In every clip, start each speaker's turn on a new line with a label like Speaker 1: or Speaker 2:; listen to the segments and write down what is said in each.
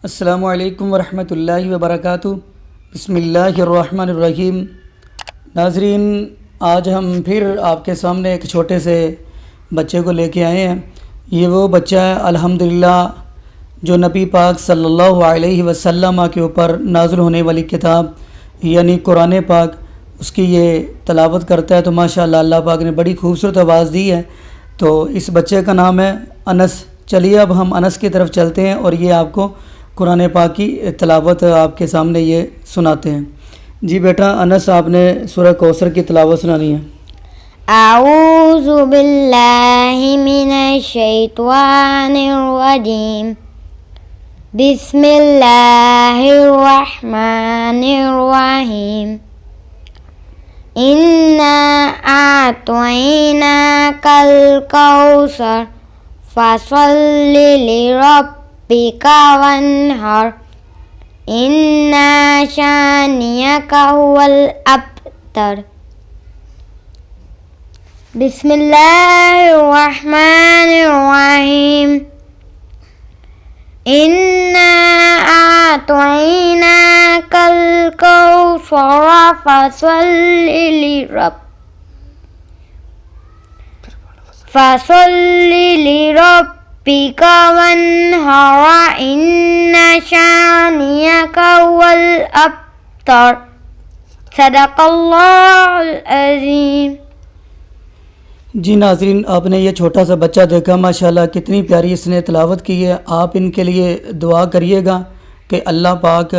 Speaker 1: अस्सलामु अलैकुम वरहमतुल्लाहि वबरकातुहू। बिस्मिल्लाहिर्रहमानिर्रहीम। नाज़रीन, आज हम फिर आपके सामने एक छोटे से बच्चे को लेके आए हैं। ये वो बच्चा है अल्हम्दुलिल्लाह जो नबी पाक सल्लल्लाहु अलैहि वसल्लम के ऊपर नाज़िल होने वाली किताब यानी कुरान पाक उसकी ये तलावत करता है। तो माशाअल्लाह अल्लाह पाक ने बड़ी खूबसूरत आवाज़ दी है। तो इस बच्चे का नाम है अनस। चलिए अब हम अनस की तरफ चलते हैं और ये आपको कुरान पाक की तलावत आपके सामने ये सुनाते हैं। जी बेटा अनस, आपने सूरह कौसर की तलावत सुनानी है।
Speaker 2: अऊज़ु बिल्लाहि मिनश शैतानिर रजीम। बिस्मिल्लाहिर रहमानिर रहीम। इन्ना आतैनाकल कौसर फसल्लि लिरब्बिका वन्हर। इन्ना शानियका हुवल अबतर। बिस्मिल्लाहिर्रहमानिर्रहीम। इन्ना आतैनाकल कौसर फसल्लि लिरब्बिका वन्हर। इन्ना शानियका हुवल अबतर। सदक़ल्लाहुल अज़ीम।
Speaker 1: जी नाज़रीन, आपने ये छोटा सा बच्चा देखा, माशाल्लाह कितनी प्यारी इसने तलावत की है। आप इनके लिए दुआ करिएगा कि अल्लाह पाक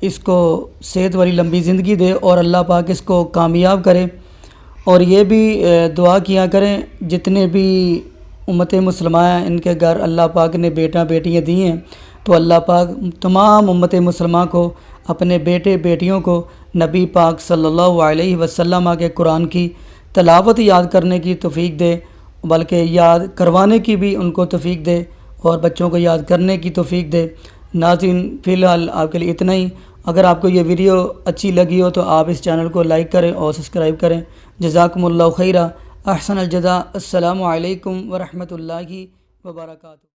Speaker 1: इसको सेहत वाली लंबी ज़िंदगी दे और अल्लाह पाक इसको कामयाब करे। और ये भी दुआ किया करें जितने भी उम्मत मुसलमान हैं इनके घर अल्लाह पाक ने बेटा बेटियां दी हैं, तो अल्लाह पाक तमाम उम्मत मुसलमान को अपने बेटे बेटियों को नबी पाक सल्लल्लाहु अलैहि वसल्लम के कुरान की तलावत याद करने की तौफीक दे, बल्कि याद करवाने की भी उनको तौफीक दे और बच्चों को याद करने की तौफीक दे। नाज़रीन, फ़िलहाल आपके लिए इतना ही। अगर आपको ये वीडियो अच्छी लगी हो तो आप इस चैनल को लाइक करें और सब्सक्राइब करें। जज़ाकुमुल्लाहु खैरा। अहसनल जज़ा। अस्सलामु अलैकुम वरहमतुल्लाहि वबरकातुहू।